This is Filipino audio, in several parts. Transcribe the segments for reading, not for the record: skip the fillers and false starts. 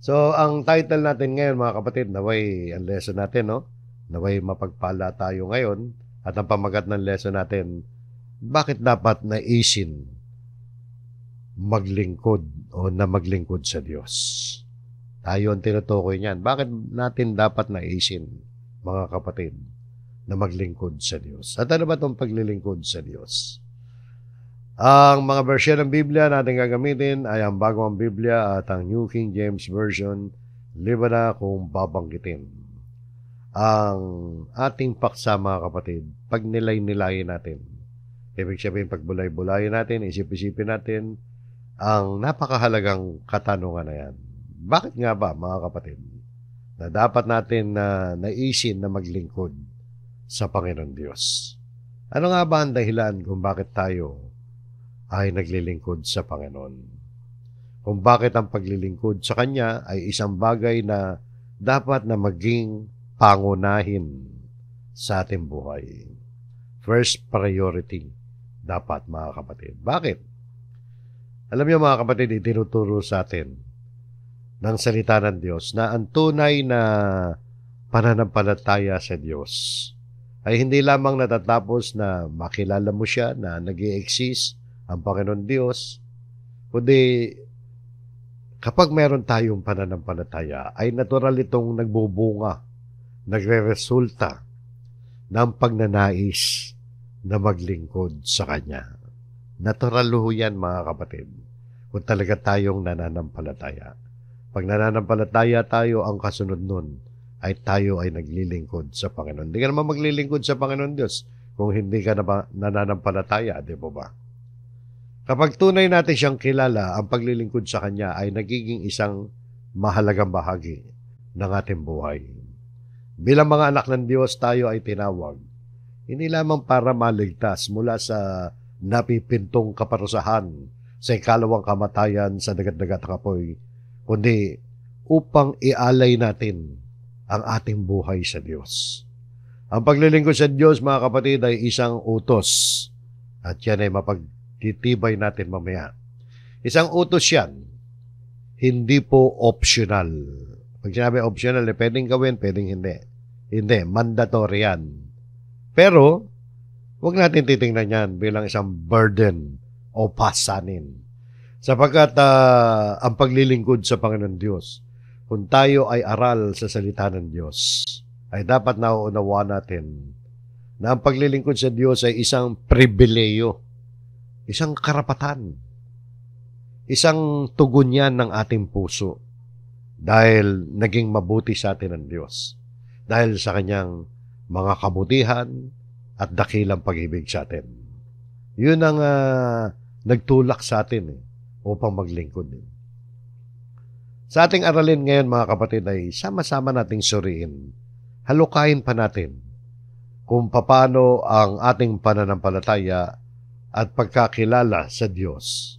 So, ang title natin ngayon mga kapatid, naway ang lesson natin, no? Naway mapagpala tayo ngayon at ang pamagat ng lesson natin, bakit dapat naisin maglingkod o na maglingkod sa Diyos? Tayo ang tinutukoy niyan. Bakit natin dapat naisin, mga kapatid, na maglingkod sa Diyos? At ano ba itong paglilingkod sa Diyos? Ang mga bersyon ng Biblia natin gagamitin ay ang Bagong Biblia at ang New King James Version, liba na kung babanggitin. Ang ating paksa, mga kapatid, pag nilay-nilayin natin, ibig sabihin pagbulay-bulayin natin, isip-isipin natin, ang napakahalagang katanungan na yan. Bakit nga ba, mga kapatid, na dapat natin naisin na maglingkod sa Panginoon Diyos? Ano nga ba ang dahilan kung bakit tayo ay naglilingkod sa Panginoon? Kung bakit ang paglilingkod sa Kanya ay isang bagay na dapat na maging pangunahin sa ating buhay. First priority dapat, mga kapatid. Bakit? Alam niyo, mga kapatid, itinuturo sa atin ng salita ng Diyos na ang tunay na pananampalataya sa Diyos ay hindi lamang natatapos na makilala mo siya na nag-i-exist ang Panginoon Diyos, kundi kapag meron tayong pananampalataya, ay natural itong nagbubunga, nagre-resulta ng pagnanais na maglingkod sa Kanya. Natural ho yan, mga kapatid, kung talaga tayong nananampalataya. Pag nananampalataya tayo, ang kasunod nun ay tayo ay naglilingkod sa Panginoon. Hindi ka naman maglilingkod sa Panginoon Diyos kung hindi ka na nananampalataya, di ba ba? Kapag tunay natin siyang kilala, ang paglilingkod sa Kanya ay nagiging isang mahalagang bahagi ng ating buhay. Bilang mga anak ng Diyos, tayo ay tinawag, hindi lamang para maligtas mula sa napipintong kaparusahan, sa ikalawang kamatayan sa dagat-dagat kapoy, kundi upang ialay natin ang ating buhay sa Diyos. Ang paglilingkod sa Diyos, mga kapatid, ay isang utos, at yan ay titibay natin mamaya. Isang utos yan, hindi po optional. Pag sinabi optional, pwedeng gawin, pwedeng hindi. Hindi, mandatory yan. Pero, huwag natin titingnan yan bilang isang burden o pasanin. Sapagkat ang paglilingkod sa Panginoon Diyos, kung tayo ay aral sa salita ng Diyos, ay dapat nauunawaan natin na ang paglilingkod sa Diyos ay isang pribileyo, isang karapatan, isang tugon yan ng ating puso dahil naging mabuti sa atin ng Diyos, dahil sa Kanyang mga kabutihan at dakilang pag-ibig sa atin. Yun ang nagtulak sa atin upang maglingkod. Sa ating aralin ngayon, mga kapatid, ay sama-sama nating suriin, halukayin pa natin kung paano ang ating pananampalataya at pagkakilala sa Diyos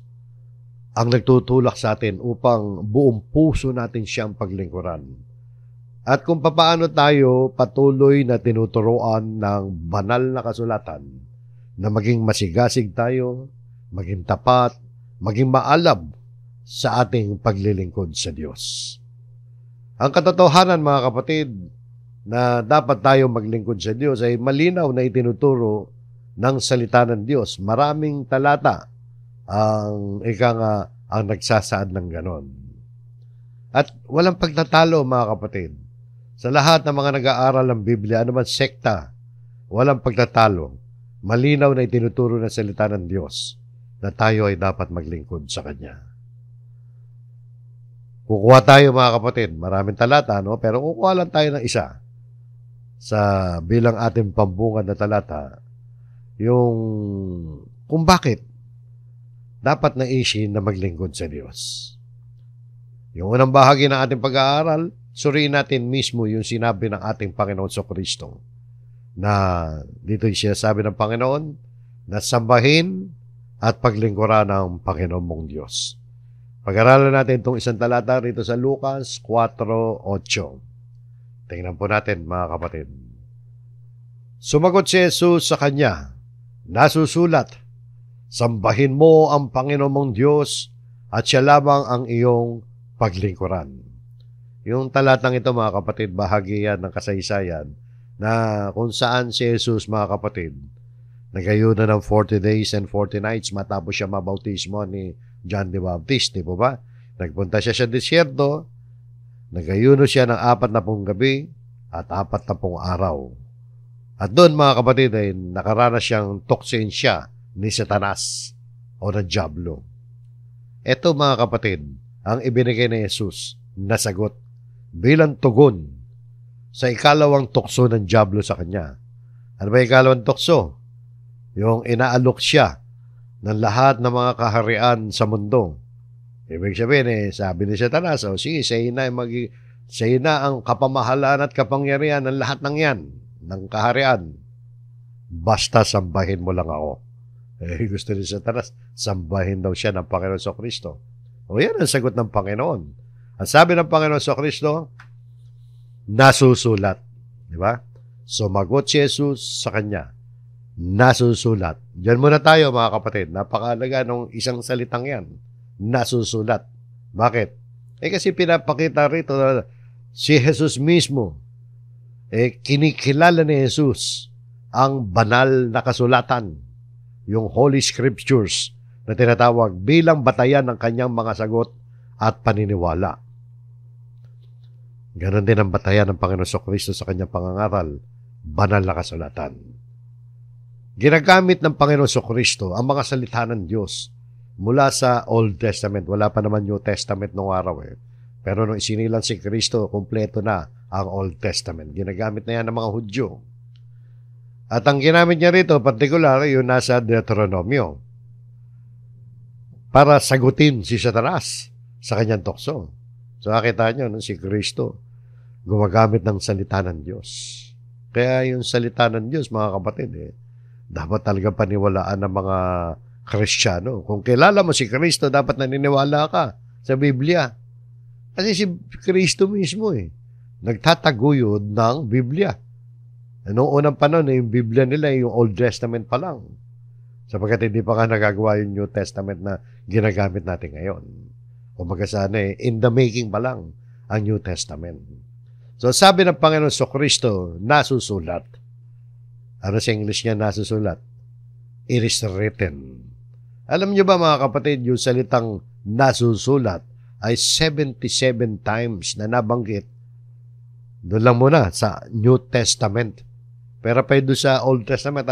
ang nagtutulak sa atin upang buong puso natin siyang paglingkuran. At kung paano tayo patuloy na tinuturuan ng banal na kasulatan na maging masigasig tayo, maging tapat, maging maalab sa ating paglilingkod sa Diyos. Ang katotohanan, mga kapatid, na dapat tayo maglingkod sa Diyos ay malinaw na itinuturo ng salita ng Diyos. Maraming talata ang ang nagsasaad ng ganon. At walang pagtatalo, mga kapatid. Sa lahat ng mga nag-aaral ng Biblia, anuman sekta, walang pagtatalo. Malinaw na itinuturo ng salita ng Diyos na tayo ay dapat maglingkod sa Kanya. Kukuha tayo, mga kapatid, maraming talata, no? Pero kukuha lang tayo ng isa sa bilang ating pambungad na talata, yung kung bakit dapat naisin na maglingkod sa Diyos. Yung unang bahagi ng ating pag-aaral, suriin natin mismo yung sinabi ng ating Panginoon Jesucristo na dito yung sinasabi ng Panginoon na sambahin at paglingkuran ng Panginoon mong Diyos. Pag-aralan natin itong isang talata rito sa Lucas 4:8. Tingnan po natin, mga kapatid. Sumagot si Jesus sa kanya, nasusulat, sambahin mo ang Panginoon mong Diyos at siya lamang ang iyong paglingkuran. Yung talatang ito, mga kapatid, bahagi yan ng kasaysayan na kung saan si Jesus, mga kapatid, nagayunan ng 40 days and 40 nights matapos siya mabautismo ni John the Baptist, di po ba? Nagpunta siya sa disyerto, nagayuno siya ng 40 gabi at 40 araw. At doon, mga kapatid, ay nakaranas siyang tuksin siya ni Satanas o ng Diablo. Ito, mga kapatid, ang ibinigay ni Jesus na sagot bilang tugon sa ikalawang tukso ng Diablo sa kanya. Ano ba ikalawang tukso? Yung inaalok siya ng lahat ng mga kaharian sa mundo. Ibig sabihin, sabi ni Satanas, sige, sa'yo na ang kapamahalaan at kapangyarihan ng lahat ng yan, ng kaharian. Basta sambahin mo lang ako. Gusto ni Satanas, sambahin daw siya ng Panginoon Kristo. O yan ang sagot ng Panginoon. Ang sabi ng Panginoon Kristo, nasusulat. Di ba? Sumagot si Jesus sa kanya, nasusulat. Diyan muna tayo, mga kapatid. Napakahalaga ng isang salitang yan. Nasusulat. Bakit? Kasi pinapakita rito na si Jesus mismo, kinikilala ni Jesus ang banal na kasulatan, yung Holy Scriptures na tinatawag bilang batayan ng kanyang mga sagot at paniniwala. Ganon din ang batayan ng Panginoon Kristo sa kanyang pangangaral, banal na kasulatan. Ginagamit ng Panginoon Kristo ang mga salita ng Diyos mula sa Old Testament. Wala pa naman New Testament noong araw Pero nung isinilang si Kristo, kumpleto na ang Old Testament. Ginagamit na yan ng mga Hudyo. At ang ginamit niya rito, partikular, yung nasa Deuteronomio para sagutin si Satanas sa kanyang tukso. So, nakita nyo, si Kristo gumagamit ng salita ng Diyos. Kaya yung salita ng Diyos, mga kapatid, dapat talaga paniwalaan ng mga Kristiyano. Kung kilala mo si Kristo, dapat naniniwala ka sa Biblia. Kasi si Kristo mismo nagtataguyod ng Biblia. Noong unang panahon, yung Biblia nila, yung Old Testament pa lang. Sapagkat hindi pa nga nagagawa yung New Testament na ginagamit natin ngayon. Kumbaga sana in the making pa lang ang New Testament. So sabi ng Panginoon Kristo, nasusulat. Ano sa English niya nasusulat? It is written. Alam niyo ba, mga kapatid, yung salitang nasusulat ay 77 times na nabanggit. Doon lang muna sa New Testament. Pero pa doon sa Old Testament,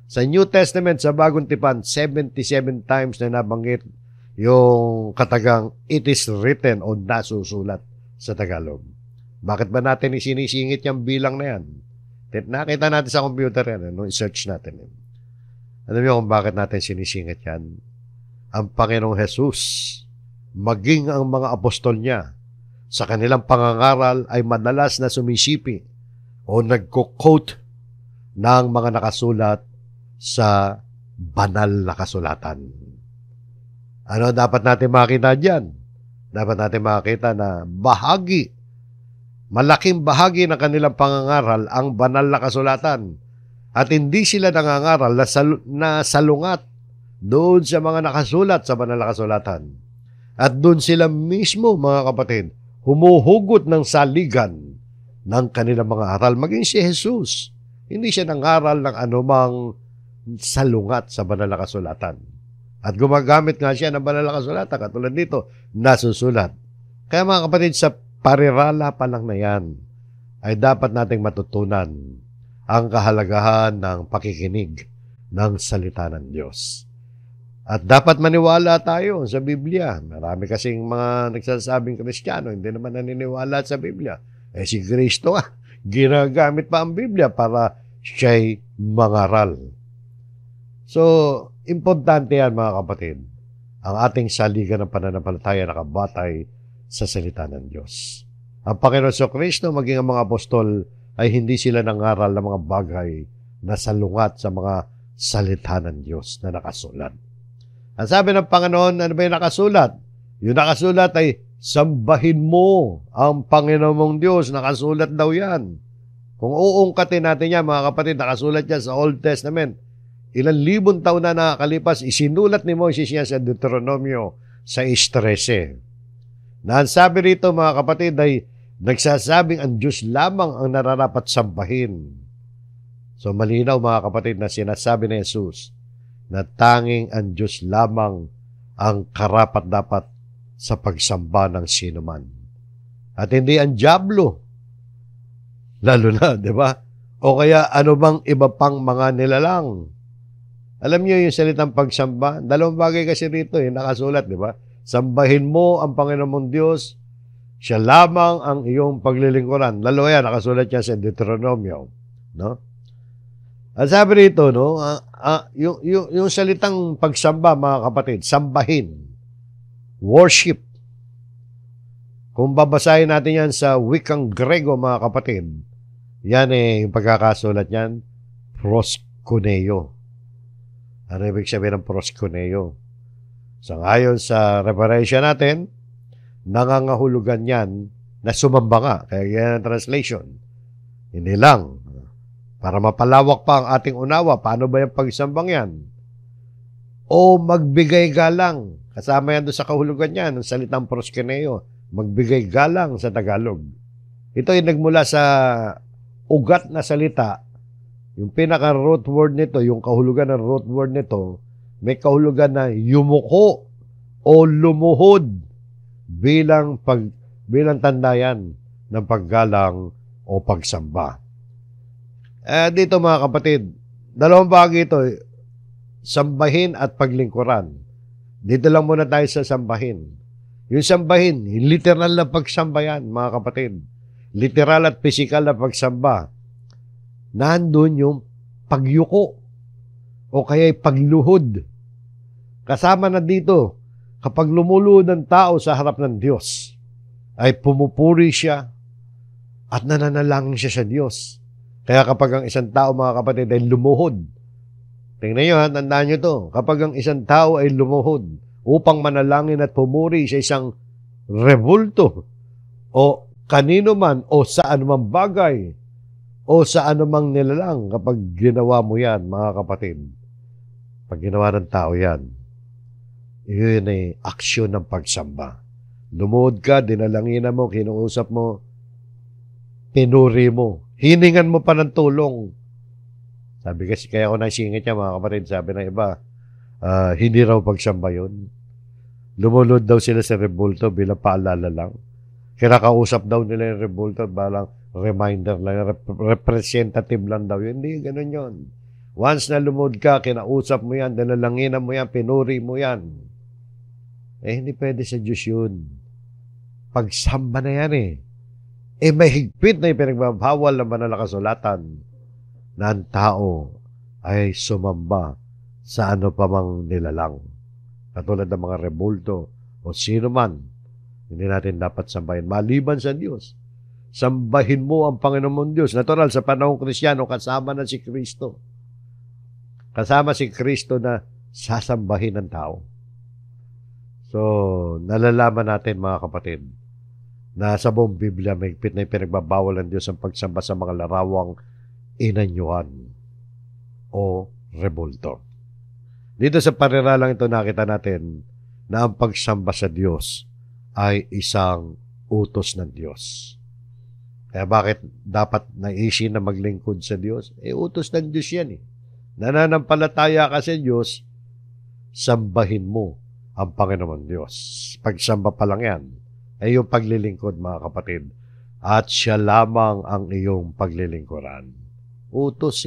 sa New Testament, sa Bagong Tipan, 77 times na nabanggit yung katagang it is written o nasusulat sa Tagalog. Bakit ba natin isinisingit yung bilang na yan? Nakita natin sa computer yan, i-search natin. Alam niyo kung bakit natin sinisingit yan? Ang Panginoong Jesus, maging ang mga apostol niya, sa kanilang pangangaral ay madalas na sumisipi o nagko-quote ng mga nakasulat sa banal na kasulatan. Ano dapat natin makita dyan? Dapat natin makita na malaking bahagi ng kanilang pangangaral ang banal na kasulatan. At hindi sila nangangaral na salungat doon sa mga nakasulat sa banal na kasulatan. At doon sila mismo, mga kapatid, humuhugot ng saligan ng kanilang mga aral. Maging si Jesus, hindi siya nangaral ng anumang salungat sa banal na kasulatan. At gumagamit nga siya ng banal na kasulatan, katulad dito, nasusulat. Kaya mga kapatid, sa parirala pa lang na yan, ay dapat nating matutunan ang kahalagahan ng pakikinig ng salita ng Diyos. At dapat maniwala tayo sa Biblia. Marami kasing mga nagsasabing Kristiyano, hindi naman naniniwala sa Biblia. Si Kristo ginagamit pa ang Biblia para siya'y mangaral. So, importante yan, mga kapatid, ang ating saligan ng pananampalataya nakabatay sa salita ng Diyos. Ang Panginoon Kristo, maging ang mga apostol, ay hindi sila nangaral ng mga bagay na salungat sa mga salita ng Diyos na nakasulat. Ang sabi ng Panginoon, ano ba yung nakasulat? Yung nakasulat ay, sambahin mo ang Panginoon mong Diyos. Nakasulat daw yan. Kung uungkatin natin yan, mga kapatid, nakasulat yan sa Old Testament. Ilang libon taon na nakakalipas, isinulat ni Moses yan sa Deuteronomio 6:13. Na ang sabi rito, mga kapatid, ay nagsasabing ang Diyos lamang ang nararapat sambahin. So malinaw mga kapatid na sinasabi ni Jesus na tanging ang Diyos lamang ang karapat-dapat sa pagsamba ng sinuman. At hindi ang dyablo. Lalo na, di ba? O kaya ano bang iba pang mga nilalang. Alam niyo yung salitang pagsamba? Dalawang bagay kasi rito nakasulat, di ba? Sambahin mo ang Panginoon mong Diyos, siya lamang ang iyong paglilingkuran. Lalo yan, nakasulat yan sa Deuteronomio. No? At sabi rito, no, yung salitang pagsamba, mga kapatid, sambahin, worship. Kung babasahin natin yan sa wikang Grego, mga kapatid, yan yung pagkakasulat yan, proskuneo. Ano ibig sabihin ng proskuneo? So ngayon sa Revelation natin, nangangahulugan yan na sumamba nga. Kaya yan ang translation. Hindi lang. Para mapalawak pa ang ating unawa, paano ba yung pagsambang yan? O magbigay galang. Kasama yan doon sa kahulugan yan, ng salitang proskuneo. Magbigay galang sa Tagalog. Ito ay nagmula sa ugat na salita. Yung pinaka-root word nito, yung kahulugan ng root word nito, may kahulugan na yumuko o lumuhod bilang tandayan ng paggalang o pagsamba. Dito mga kapatid, dalawang bagay ito, sambahin at paglingkuran. Dito lang muna tayo sa sambahin. Yung sambahin, literal na pagsamba yan, mga kapatid. Literal at physical na pagsamba. Nandun yung pagyuko o kaya pagluhod. Kasama na dito, kapag lumuluhod ng tao sa harap ng Diyos, ay pumupuri siya at nananalangin siya sa Diyos. Kaya kapag ang isang tao, mga kapatid, ay lumuhod, tingnan nyo, tandaan nyo to, kapag ang isang tao ay lumuhod upang manalangin at pumuri sa isang rebulto o kanino man o sa anumang bagay o sa anumang nilalang, kapag ginawa mo yan, mga kapatid, pag ginawa ng tao yan, yun ay aksyon ng pagsamba. Lumuhod ka, dinalanginan mo, kinuusap mo, pinuri mo, hiningan mo pa ng tulong. Sabi kasi, kaya ako naisingit niya, mga kapatid, sabi ng iba, hindi raw pagsamba yun. Lumulod daw sila sa rebulto bilang paalala lang. Kinakausap daw nila yung rebulto, balang reminder lang, representative lang daw yun. Hindi, ganun yun. Once na lumod ka, kinausap mo yan, dalalanginan mo yan, pinuri mo yan. Hindi pwede sa Diyos yun. Pagsamba na yan may higpit na ipinagbabawal ng banal na kasulatan na ang tao ay sumamba sa ano pa mang nilalang. Katulad ng mga rebulto o sino man, hindi natin dapat sambahin. Maliban sa Diyos, sambahin mo ang Panginoon mong Diyos. Natural, sa panahong Kristiyano, kasama na si Kristo. Kasama si Kristo na sasambahin ng tao. So, nalalaman natin, mga kapatid, na sa buong Biblia may higpit na ipinagbabawal ng Diyos ang pagsamba sa mga larawang inanyuan o rebulto. Dito sa pariralang ito nakita natin na ang pagsamba sa Diyos ay isang utos ng Diyos. Kaya bakit dapat naisin na maglingkod sa Diyos? Utos ng Diyos yan Nananampalataya ka sa Diyos, sambahin mo ang Panginoon Diyos. Pagsamba pa lang yan ay yung paglilingkod, mga kapatid. At siya lamang ang iyong paglilingkuran. Utos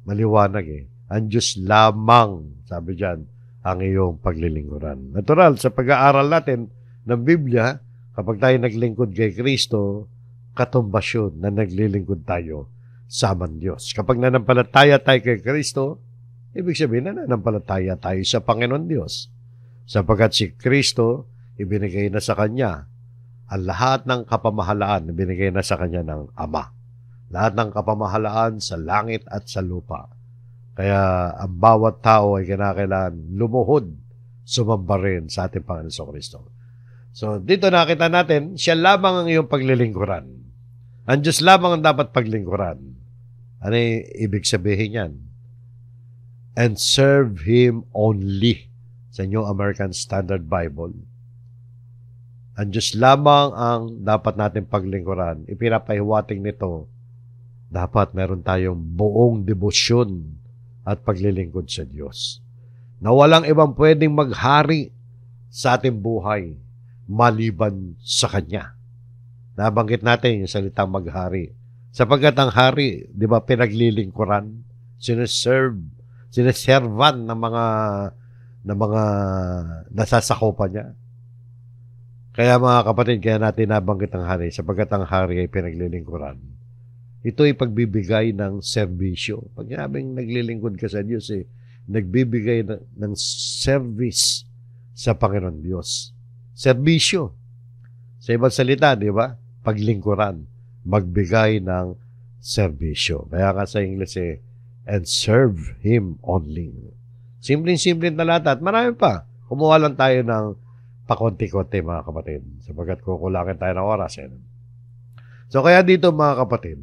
maliwanag Ang Diyos lamang, sabi dyan, ang iyong paglilingkuran. Natural, sa pag-aaral natin ng Biblia, kapag tayo naglingkod kay Kristo, katumbas yun na naglilingkod tayo sa aman Diyos. Kapag nanampalataya tayo kay Kristo, ibig sabihin na nanampalataya tayo sa Panginoon Diyos. Sapagkat si Kristo, ibinigay na sa Kanya ang lahat ng kapamahalaan, ibinigay na sa Kanya ng Ama. Lahat ng kapamahalaan sa langit at sa lupa. Kaya ang bawat tao ay kinakailangan lumuhod, sumamba rin sa ating Panginoon Kristo. So, dito nakita natin, siya lamang ang iyong paglilingkuran. Ang Diyos lamang ang dapat paglingkuran. Ano ibig sabihin yan? And serve Him only. Sa New American Standard Bible. Ang Diyos lamang ang dapat natin paglingkuran. Ipinapahiwatig nito, dapat meron tayong buong debosyon at paglilingkod sa Diyos. Na walang ibang pwedeng maghari sa ating buhay maliban sa Kanya. Nabanggit natin yung salitang maghari. Sapagkat ang hari, di ba, pinaglilingkuran, sineservan ng mga nasasakupan niya. Kaya mga kapatid, kaya natin nabanggit ang hari, sapagkat ang hari ay pinaglilingkuran. Ito ay pagbibigay ng serbisyo. Pag sinabing naglilingkod ka sa Diyos, nagbibigay ng service sa Panginoon Diyos. Serbisyo. Sa ibang salita, di ba? Paglingkuran. Magbigay ng serbisyo. Kaya ka sa English and serve Him only. Simpleng-simpleng talata at marami pa. Kumuha lang tayo ng pakonti-konti mga kapatid. Sapagkat kukulangin tayo ng oras. So kaya dito mga kapatid,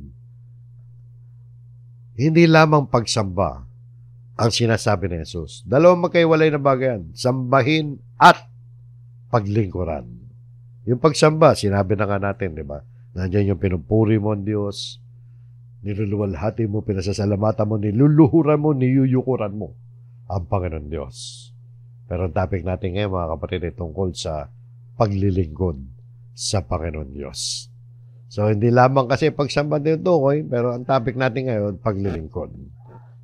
hindi lamang pagsamba ang sinasabi ni Jesus. Dalawang magkaiwalay na bagay yan. Sambahin at paglingkuran. Yung pagsamba, sinabi na nga natin, di ba? Nandiyan yung pinupuri mo ang Diyos, niluluwalhati mo, pinasasalamatan mo, niluluhuran mo, niyuyukuran mo ang Panginoon Diyos. Pero ang topic natin ngayon, mga kapatid, ay tungkol sa paglilingkod sa Panginoon Diyos. So, hindi lamang kasi pagsamba din tukoy, pero ang topic natin ngayon, paglilingkod.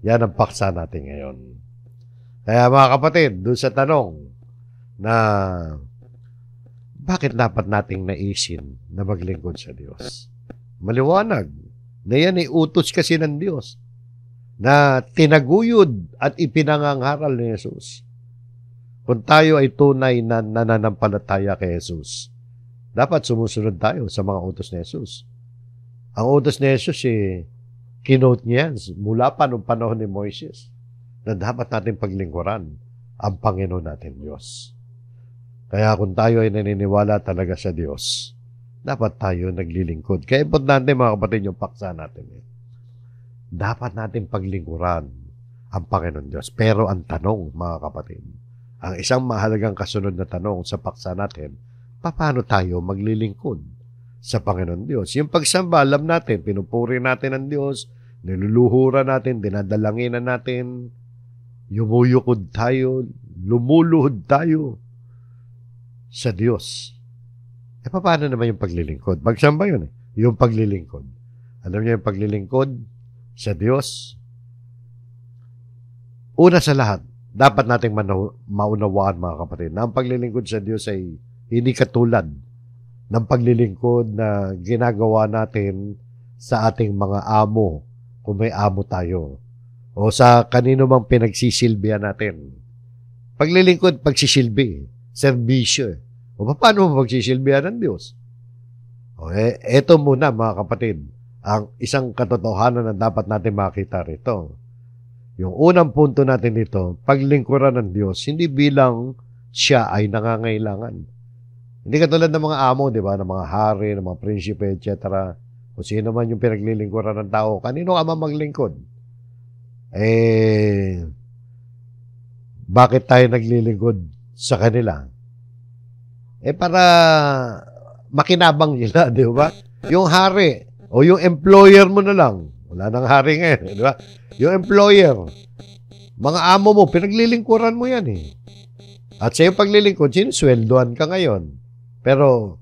Yan ang paksa natin ngayon. Kaya mga kapatid, doon sa tanong na bakit dapat nating naisin na maglingkod sa Diyos? Maliwanag na yan ay utos kasi ng Diyos na tinaguyod at ipinangangaral ni Jesus. Kung tayo ay tunay na nananampalataya kay Jesus, dapat sumusunod tayo sa mga utos ni Jesus. Ang utos ni Jesus, kinote niya yan mula pa noong panahon ni Moises na dapat natin paglingkuran ang Panginoon natin Diyos. Kaya kung tayo ay naniniwala talaga sa Diyos, dapat tayo naglilingkod. Kaya importante mga kapatid yung paksa natin. Dapat natin paglingkuran ang Panginoon Diyos. Pero ang tanong mga kapatid, ang isang mahalagang kasunod na tanong sa paksa natin, paano tayo maglilingkod sa Panginoon Diyos? Yung pagsamba, alam natin, pinupuri natin ang Diyos, niluluhuran natin, dinadalanginan natin, yumuyukod tayo, lumuluhod tayo sa Diyos. Paano naman yung paglilingkod? Pagsamba yun yung paglilingkod. Alam niyo yung paglilingkod sa Diyos? Una sa lahat, dapat nating maunawaan mga kapatid na ang paglilingkod sa Diyos ay hindi katulad ng paglilingkod na ginagawa natin sa ating mga amo kung may amo tayo o sa kanino mang pinagsisilbihan natin. Paglilingkod, pagsisilbi, serbisyo. O paano mo pagsisilbihan ng Diyos? Eto muna mga kapatid, ang isang katotohanan na dapat natin makita rito. Yung unang punto natin dito, paglingkuran ng Diyos, hindi bilang siya ay nangangailangan. Hindi katulad ng mga amo, di ba? Ng mga hari, ng mga prinsipe, etc. Kung sino man yung pinaglilingkuran ng tao, kanino ka maglingkod? Bakit tayo naglilingkod sa kanila? Para makinabang nila, di ba? Yung hari, o yung employer mo na lang. Wala nang hari ngayon, di ba? Yung employer, mga amo mo, pinaglilingkuran mo yan At sa iyong paglilingkod, sinusweldoan ka ngayon. Pero,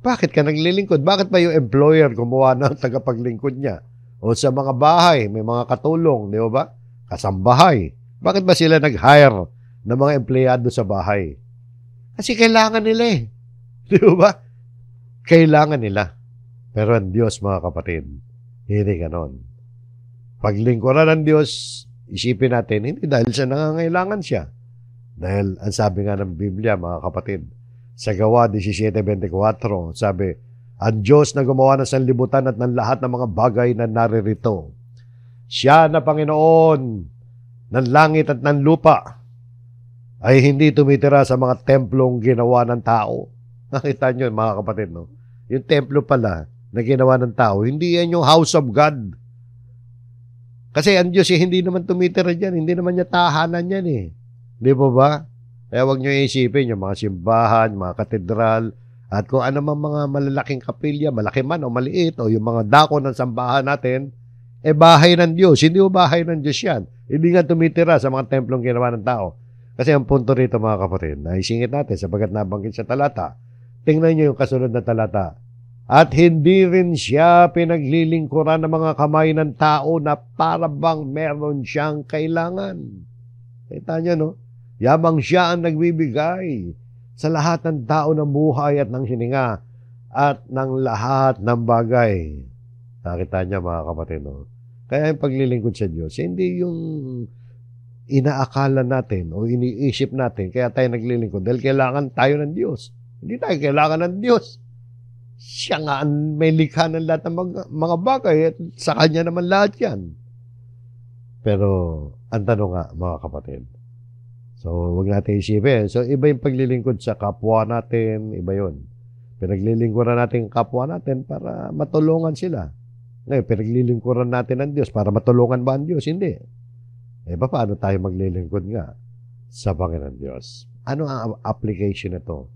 bakit ka naglilingkod? Bakit ba yung employer gumawa ng tagapaglingkod niya? O sa mga bahay, may mga katulong, di ba? Kasambahay. Bakit ba sila nag-hire ng mga empleyado sa bahay? Kasi kailangan nila Di ba? Kailangan nila. Pero ang Diyos, mga kapatid, hindi ganon. Paglingkuran ng Diyos, isipin natin, hindi dahil siya nangangailangan siya. Dahil, ang sabi nga ng Biblia, mga kapatid, sa Gawa 17:24, sabi, ang Diyos na gumawa ng sanlibutan at ng lahat ng mga bagay na naririto. Siya na Panginoon ng langit at ng lupa ay hindi tumitira sa mga templong ginawa ng tao. Nakita nyo, mga kapatid, no? Yung templo pala na ginawa ng tao, hindi yan yung house of God. Kasi ang Diyos hindi naman tumitira dyan. Hindi naman niya tahanan yan Di ba ba? Kaya huwag nyo isipin yung mga simbahan, mga katedral, At kung ano man mga malalaking kapilya, malaki man o maliit, o yung mga dako ng sambahan natin, bahay ng Diyos. Hindi mo bahay ng Diyos yan. Hindi nga tumitira sa mga templong ginawa ng tao. Kasi ang punto rito mga kapatid, na isingit natin sapagat nabanggit sa talata, tingnan nyo yung kasunod na talata. At hindi rin siya pinaglilingkuran ng mga kamay ng tao na para bang meron siyang kailangan. Kita nyo, no? Yamang siya ang nagbibigay sa lahat ng tao ng buhay at ng hininga at ng lahat ng bagay. Nakita niya mga kapatid, no? Kaya yung paglilingkod sa Diyos, hindi yung inaakala natin o iniisip natin kaya tayo naglilingkod dahil kailangan tayo ng Diyos. Hindi tayo kailangan ng Diyos. Siya nga ang may likha ng lahat ng mga bagay at sa Kanya naman lahat yan. Pero ang tanong nga mga kapatid, so, huwag natin isipin. So, iba yung paglilingkod sa kapwa natin, iba yun. Pinaglilingkuran natin ang kapwa natin para matulungan sila. Ngayon, pinaglilingkuran natin ang Diyos para matulungan ba ang Diyos? Hindi. Paano tayo maglilingkod nga sa Panginoon Diyos? Ano ang application nito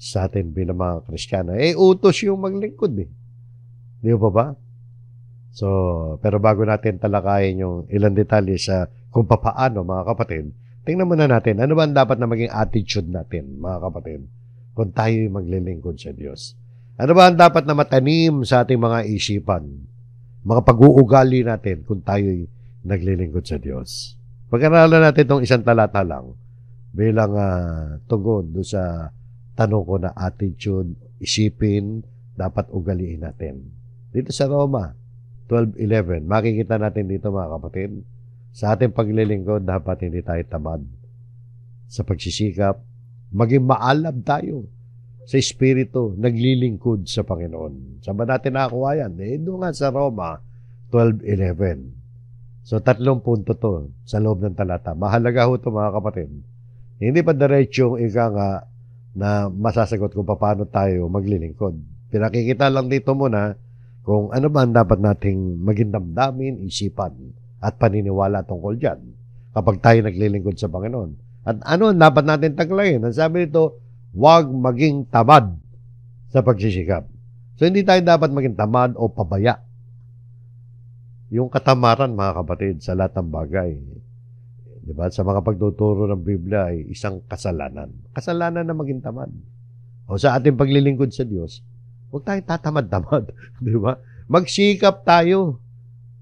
sa atin bilang mga Kristiyano? Utos yung maglingkod eh. Di ba ba? So, pero bago natin talakayin yung ilang detalye sa kung paano mga kapatid, tingnan muna natin, ano ba ang dapat na maging attitude natin, mga kapatid, kung tayo'y maglilingkod sa Diyos? Ano ba ang dapat na matanim sa ating mga isipan, mga pag-uugali natin kung tayo'y naglilingkod sa Diyos? Pag-aralan natin itong isang talata lang bilang tugon doon sa tanong ko na attitude, isipin, dapat ugaliin natin. Dito sa Roma 12:11, makikita natin dito mga kapatid, sa ating paglilingkod, dapat hindi tayo tamad sa pagsisikap. Maging maalab tayo sa Espiritu, naglilingkod sa Panginoon. Saan ba natin nakakuha yan? Doon nga sa Roma 12:11. So, 3 punto to sa loob ng talata. Mahalaga ho ito mga kapatid. Hindi pa diretsong ika nga na masasagot kung paano tayo maglilingkod. Pinakikita lang dito muna kung ano ba ang dapat nating maging damdamin, isipan, at paniniwala tungkol dyan kapag tayo naglilingkod sa Panginoon. At ano dapat natin taglayin? Ang sabi nito, huwag maging tamad sa pagsisikap. So, hindi tayo dapat maging tamad o pabaya. Yung katamaran, mga kapatid, sa lahat ng bagay. Diba? Sa mga pagtuturo ng Biblia ay isang kasalanan. Kasalanan na maging tamad. O sa ating paglilingkod sa Diyos, huwag tayong tatamad-tamad. Diba? Magsikap tayo.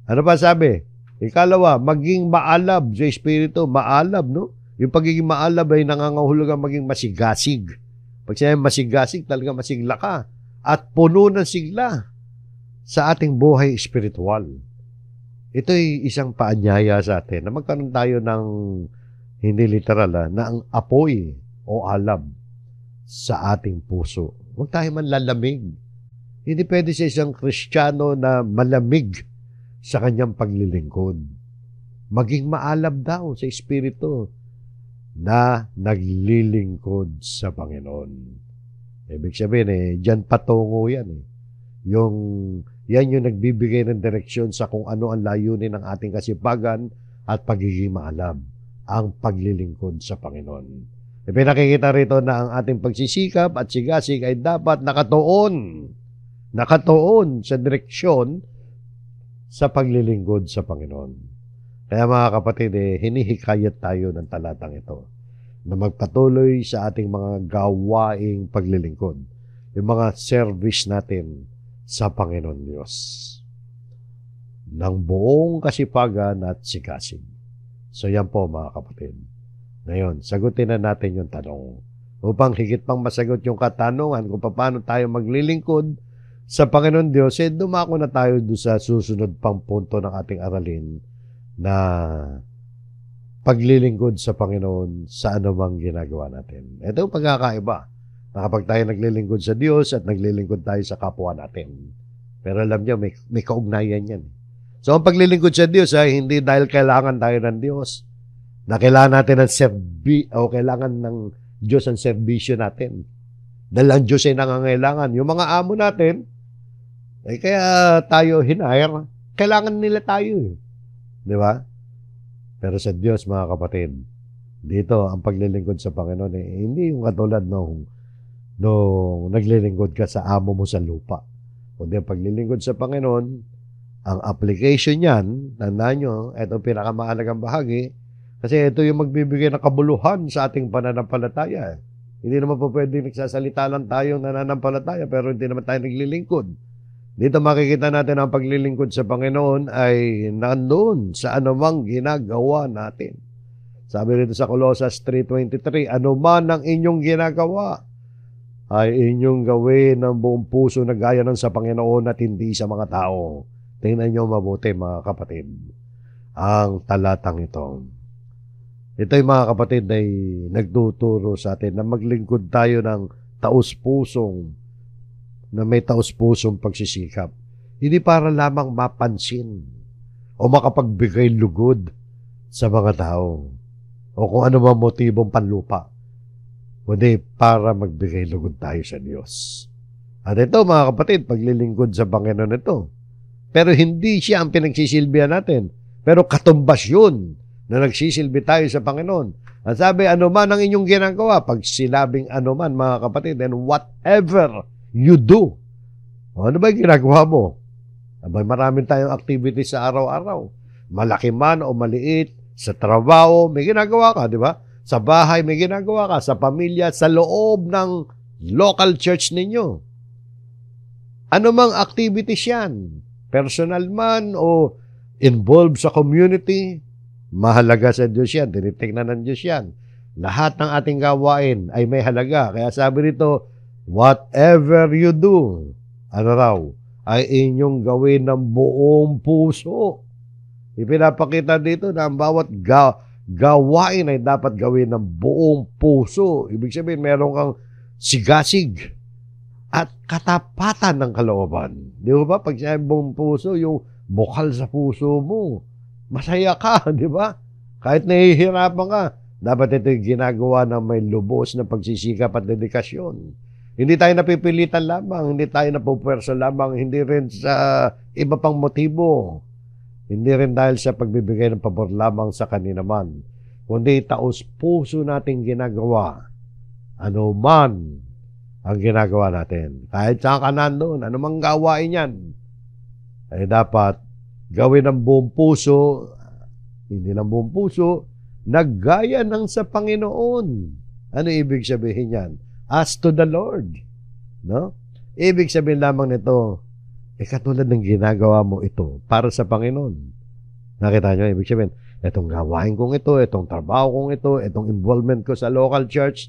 Ano pa sabi? Ikalawa, maging maalab sa Espiritu. Maalab, no? Yung pagiging maalab ay nangangahulugang maging masigasig. Pag sinabi masigasig, talaga masigla ka. At puno ng sigla sa ating buhay espiritual. Ito ay isang paanyaya sa atin na magkaroon tayo ng, hindi literal, na ang apoy o alab sa ating puso. Huwag tayo man lalamig. Hindi pwede sa isang Kristiyano na malamig sa kanyang paglilingkod. Maging maalab daw sa Espiritu na naglilingkod sa Panginoon. Ibig sabihin, dyan patungo yan. Yan yung nagbibigay ng direksyon sa kung ano ang layunin ng ating kasipagan at pagiging maalab, ang paglilingkod sa Panginoon. Pinakikita rito na ang ating pagsisikap at sigasig ay dapat nakatuon sa direksyon sa paglilingkod sa Panginoon. Kaya mga kapatid, hinihikayat tayo ng talatang ito na magpatuloy sa ating mga gawaing paglilingkod, yung mga service natin sa Panginoon Diyos ng buong kasipagan at sigasig. So yan po mga kapatid. Ngayon, sagutin na natin yung tanong upang higit pang masagot yung katanungan kung paano tayo maglilingkod sa Panginoon Diyos, dumako na tayo doon sa susunod pang punto ng ating aralin na paglilingkod sa Panginoon sa anumang ginagawa natin. Ito yung pagkakaiba na kapag tayo naglilingkod sa Diyos at naglilingkod tayo sa kapwa natin. Pero alam niyo, may kaugnayan yan. So, ang paglilingkod sa Diyos ay hindi dahil kailangan tayo ng Diyos, na kailangan natin o kailangan ng Diyos ang serbisyo natin. Dahil ang Diyos ay nangangailangan. Yung mga amo natin, kaya tayo hinire, kailangan nila tayo. Di ba? Pero sa Diyos, mga kapatid, dito, ang paglilingkod sa Panginoon, hindi yung katulad nung nung naglilingkod ka sa amo mo sa lupa. Kundi ang paglilingkod sa Panginoon, ang application niyan, tandaan nyo, ito ang pinakamahalagang bahagi, kasi ito yung magbibigay ng kabuluhan sa ating pananampalataya. Hindi naman po pwede nagsasalita lang tayong nananampalataya pero hindi naman tayo naglilingkod. Dito makikita natin ang paglilingkod sa Panginoon ay nandoon sa anumang ginagawa natin. Sabi rito sa Colossus 3:23, ano man ang inyong ginagawa, ay inyong gawin ng buong puso na gaya ng sa Panginoon at hindi sa mga tao. Tingnan nyo mabuti mga kapatid, ang talatang ito. Ito'y mga kapatid ay nagtuturo sa atin na maglingkod tayo ng taus-pusong, na may taus-pusong pagsisikap. Hindi para lamang mapansin o makapagbigay lugod sa mga tao o kung ano mang motibong panlupa, kundi para magbigay lugod tayo sa Diyos. At ito mga kapatid, paglilingkod sa Panginoon ito. Pero hindi siya ang pinagsisilbihan natin. Pero katumbas yun na nagsisilbi tayo sa Panginoon. Ang sabi, ano man ang inyong ginagawa, pag sinabing ano man mga kapatid, then whatever you do. O, ano ba yung ginagawa mo? Abay, maraming tayong activities sa araw-araw. Malaki man o maliit, sa trabaho, may ginagawa ka, di ba? Sa bahay, may ginagawa ka. Sa pamilya, sa loob ng local church ninyo. Ano mang activities yan? Personal man o involved sa community, mahalaga sa Diyos yan. Tinitignan ng Diyos yan. Lahat ng ating gawain ay may halaga. Kaya sabi rito, whatever you do, ano raw, ay inyong gawin ng buong puso. Ipinapakita dito na ang bawat gawain ay dapat gawin ng buong puso. Ibig sabihin, meron kang sigasig at katapatan ng kalooban. Di ba? Pag sinabi buong puso, yung bukal sa puso mo, masaya ka, di ba? Kahit nahihirapan ka, dapat ito yung ginagawa ng may lubos na pagsisikap at dedikasyon. Hindi tayo napipilitan lamang, hindi tayo napupwersa lamang, hindi rin sa iba pang motibo. Hindi rin dahil sa pagbibigay ng pabor lamang sa kanina man, kundi taos-puso nating ginagawa. Ano man ang ginagawa natin. Kahit saan ka nandun, anumang gawain yan, ay dapat gawin ng buong puso, hindi ng buong puso, naggaya ng sa Panginoon. Ano ibig sabihin yan? As to the Lord. No? Ibig sabihin lamang nito, katulad ng ginagawa mo ito para sa Panginoon. Nakita nyo, ibig sabihin, itong gawain kong ito, itong trabaho kong ito, itong involvement ko sa local church,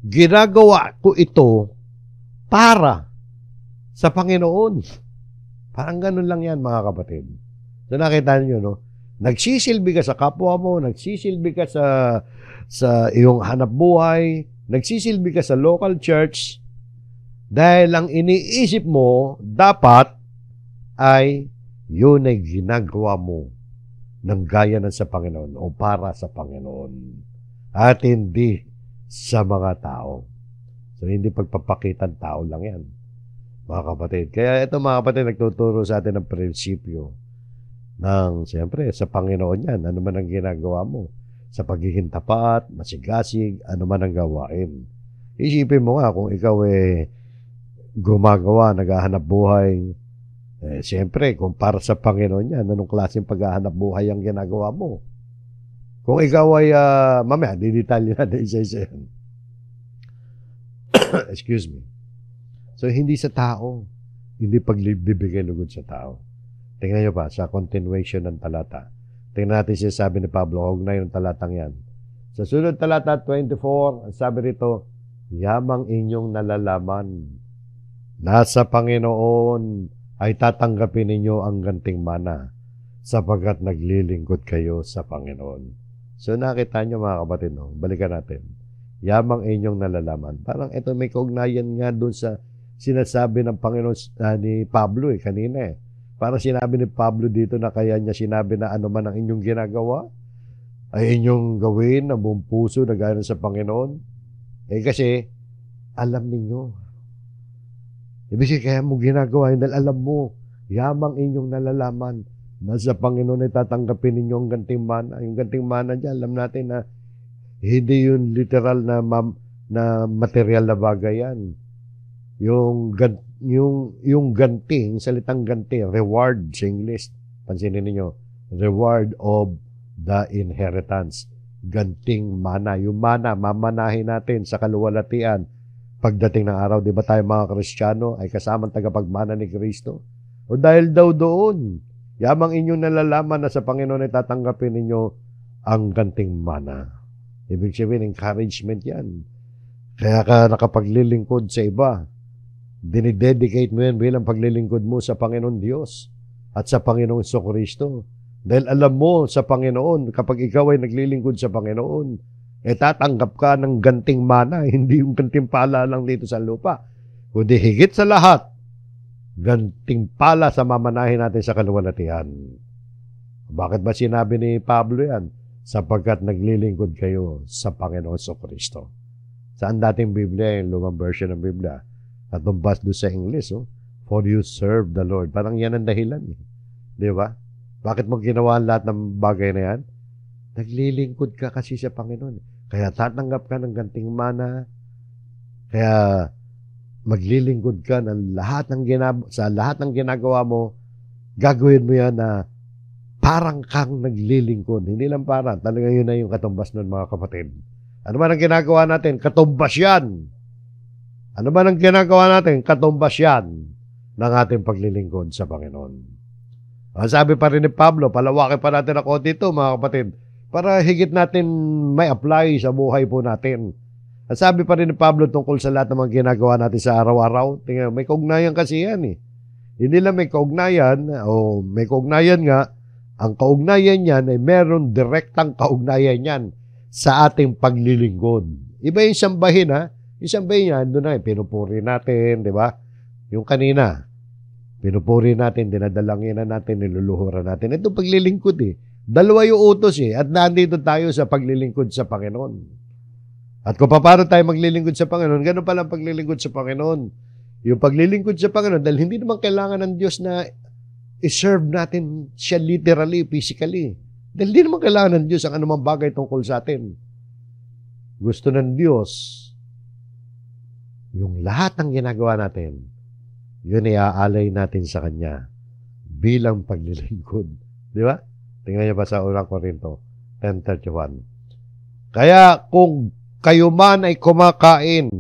ginagawa ko ito para sa Panginoon. Parang ganun lang yan, mga kapatid. So nakita nyo, no? Nagsisilbi ka sa kapwa mo, nagsisilbi ka sa iyong hanap buhay, nagsisilbi ka sa local church, dahil ang iniisip mo, dapat ay yun ay ginagawa mo ng gaya ng sa Panginoon o para sa Panginoon at hindi sa mga tao. So, hindi pagpapakitan tao lang yan, mga kapatid. Kaya ito mga kapatid, nagtuturo sa atin ng prinsipyo ng, siyempre, sa Panginoon yan. Ano man ang ginagawa mo sa pagiging tapat, masigasig, ano man ang gawain. Isipin mo nga kung ikaw gumagawa, naghahanap buhay, siyempre, kung para sa Panginoon yan, anong klaseng paghahanap buhay ang ginagawa mo? Kung ikaw ay, mamaya, didetalye natin isa-isa yan. Excuse me. So, hindi sa tao. Hindi pagbibigay lugod sa tao. Tingnan nyo pa, sa continuation ng talata. Tingnan natin siya sabi ni Pablo, huwag na yung talatang yan. Sa sunod talata 24, sabi rito, yamang inyong nalalaman, nasa Panginoon ay tatanggapin ninyo ang ganting mana sapagkat naglilingkod kayo sa Panginoon. So nakita nyo mga kapatid, no? Balikan natin. Yamang inyong nalalaman. Parang ito may kaugnayan nga doon sa sinasabi ng Panginoon ni Pablo kanina Parang sinabi ni Pablo dito na kaya niya sinabi na ano man ang inyong ginagawa ay inyong gawin ng buong puso na gaya sa Panginoon. Kasi alam ninyo. Ibig sabihin, kaya mo ginagawa dahil alam mo, yamang inyong nalalaman na sa Panginoon ay tatanggapin ninyo ang ganting mana. Yung ganting mana dyan, alam natin na hindi yun literal na material na bagay yan. yung ganti, yung salitang ganti, reward sa English. Pansinin niyo, reward of the inheritance. Ganting mana. Yung mana, mamanahin natin sa kaluwalhatian. Pagdating ng araw, di ba tayo mga Kristiyano ay kasamang tagapagmana ni Kristo? O dahil daw doon, yamang inyong nalalaman na sa Panginoon ay tatanggapin ninyo ang ganting mana. Ibig sabihin, encouragement yan. Kaya ka nakapaglilingkod sa iba. Dinidedicate mo yan bilang paglilingkod mo sa Panginoon Diyos at sa Panginoong Kristo. Dahil alam mo sa Panginoon, kapag ikaw ay naglilingkod sa Panginoon, tatanggap ka ng ganting mana, hindi yung ganting pala lang dito sa lupa. Kundi higit sa lahat, ganting pala sa mamanahin natin sa kaluwalhatian. Bakit ba sinabi ni Pablo yan? Sapagkat naglilingkod kayo sa Panginoong Kristo. Saan dating Biblia, yung lumang version ng Biblia? At tumbas doon sa English, for you serve the Lord. Parang yan ang dahilan. Di ba? Bakit mo ginawa lahat ng bagay na yan? Naglilingkod ka kasi sa Panginoon. Kaya tatanggap ka ng ganting mana. Kaya maglilingkod ka ng sa lahat ng ginagawa mo, gagawin mo yan na parang kang naglilingkod. Hindi lang parang. Talaga yun na yung katumbas nun, mga kapatid. Ano man ang ginagawa natin? Katumbas yan. Ano man ang ginagawa natin? Katumbas yan ng ating paglilingkod sa Panginoon. Ang sabi pa rin ni Pablo, palawakin pa natin ako dito, mga kapatid, para higit natin may apply sa buhay po natin. Ang sabi pa rin ni Pablo tungkol sa lahat ng mga ginagawa natin sa araw-araw, tingnan, may kaugnayan kasi yan eh. Hindi lang may kaugnayan, o may kaugnayan nga, ang kaugnayan yan ay meron direktang kaugnayan yan sa ating paglilingkod. Iba yung sambahin ha. Yung sambahin yan, doon na pinupuri natin, di ba? Yung kanina, pinupuri natin, dinadalanginan natin, niluluhuran natin. Ito paglilingkod eh. Dalawa yung utos eh. At nandito tayo sa paglilingkod sa Panginoon. At kung paano tayo maglilingkod sa Panginoon, ganun pala ang paglilingkod sa Panginoon. Yung paglilingkod sa Panginoon, dahil hindi naman kailangan ng Diyos na i-serve natin siya literally, physically. Dahil hindi naman kailangan ng Diyos ang anumang bagay tungkol sa atin. Gusto ng Diyos, yung lahat ng ginagawa natin, yun iaalay natin sa Kanya bilang paglilingkod. Di ba? Tingnan niyo pa sa 1 Corinto 10:31. Kaya kung kayo man ay kumakain,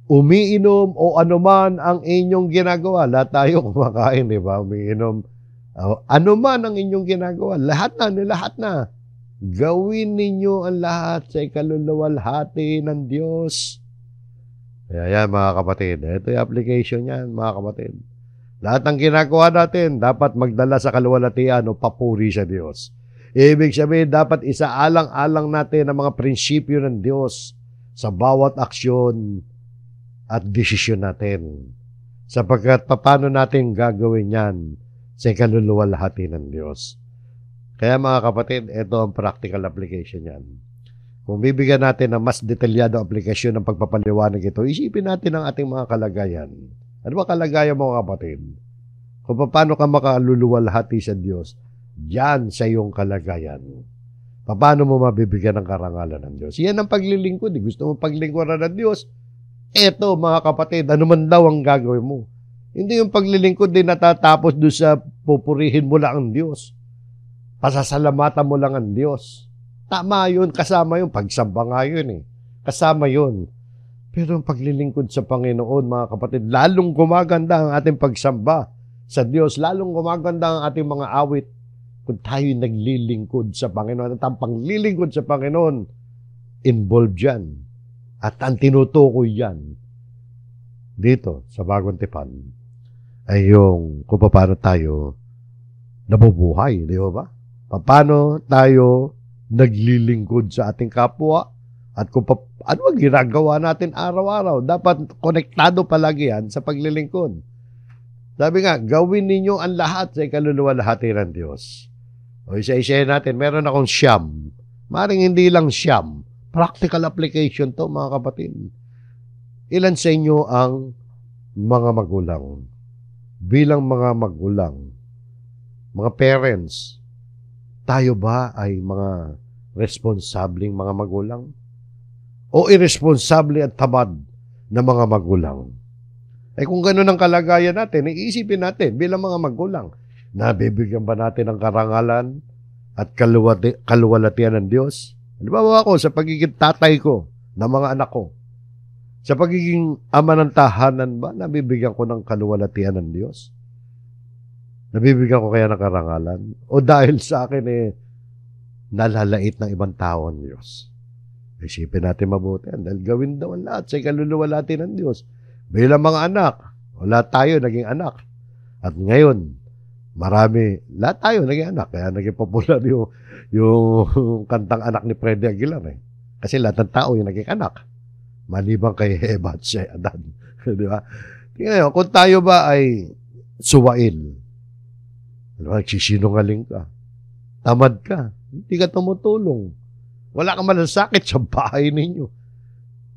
umiinom o anuman ang inyong ginagawa, lahat tayo kumakain, di ba? Umiinom, anuman ang inyong ginagawa, lahat na. Gawin ninyo ang lahat sa ikaluluwalhati ng Diyos. Kaya yan, mga kapatid. Ito yung application yan, mga kapatid. Lahat ng ginagawa natin, dapat magdala sa kaluwalhatian o papuri sa Diyos. Ibig sabihin, dapat isaalang-alang natin ang mga prinsipyo ng Diyos sa bawat aksyon at desisyon natin. Sapagkat paano natin gagawin yan sa ikaluluwalhati ng Diyos. Kaya mga kapatid, ito ang practical application yan. Kung bibigyan natin ng mas detalyado aplikasyon ng pagpapaliwanag ito, isipin natin ang ating mga kalagayan. Ano ba kalagayan mo, kapatid? Kung paano ka makaluluwalhati sa Diyos, diyan sa iyong kalagayan. Paano mo mabibigyan ng karangalan ng Diyos? Yan ang paglilingkod. Gusto mo paglingkuran ng Diyos? Eto, mga kapatid, ano man daw ang gagawin mo? Hindi yung paglilingkod din natatapos doon sa pupurihin mo lang ang Diyos. Pasasalamatan mo lang ang Diyos. Tama yun, kasama yun. Pagsamba nga yun eh. Kasama yun. Pero ang paglilingkod sa Panginoon, mga kapatid, lalong gumaganda ang ating pagsamba sa Diyos. Lalong gumaganda ang ating mga awit kung tayo naglilingkod sa Panginoon. At ang paglilingkod sa Panginoon, involved yan. At ang tinutukoy yan dito sa Bagong Tipan ay yung kung paano tayo nabubuhay, di ba? Paano tayo naglilingkod sa ating kapwa at kung ano ang ginagawa natin araw-araw. Dapat konektado palagi yan sa paglilingkod. Sabi nga, gawin ninyo ang lahat sa ikaluluwalhati ng Diyos. O isa-isa natin, meron akong siyam. Maring hindi lang siyam. Practical application to, mga kapatid. Ilan sa inyo ang mga magulang? Bilang mga magulang, mga parents, tayo ba ay mga responsabling mga magulang? O irresponsable at tamad ng mga magulang. Kung gano'n ang kalagayan natin, iisipin natin bilang mga magulang, nabibigyan ba natin ng karangalan at kaluwalhatian ng Diyos? Halimbawa ako, sa pagiging tatay ko, ng mga anak ko, sa pagiging ama ng tahanan ba, nabibigyan ko ng kaluwalhatian ng Diyos? Nabibigyan ko kaya ng karangalan? O dahil sa akin nalalait ng ibang tao ang Diyos? Isipin natin mabuti. Dahil gawin daw ang lahat sa kaluluwalhati ng Diyos. Bilang mga anak, wala tayo naging anak. At ngayon, lahat tayo naging anak. Kaya naging popular yung kantang anak ni Freddy Aguilar. Kasi lahat ng tao yung naging anak. Maliban kay Eva at si Adan. Di ba? Tingnan nyo, kung tayo ba ay suwail, nagsisinungaling ka, tamad ka, hindi ka tumutulong, wala ka malasakit sa bahay ninyo,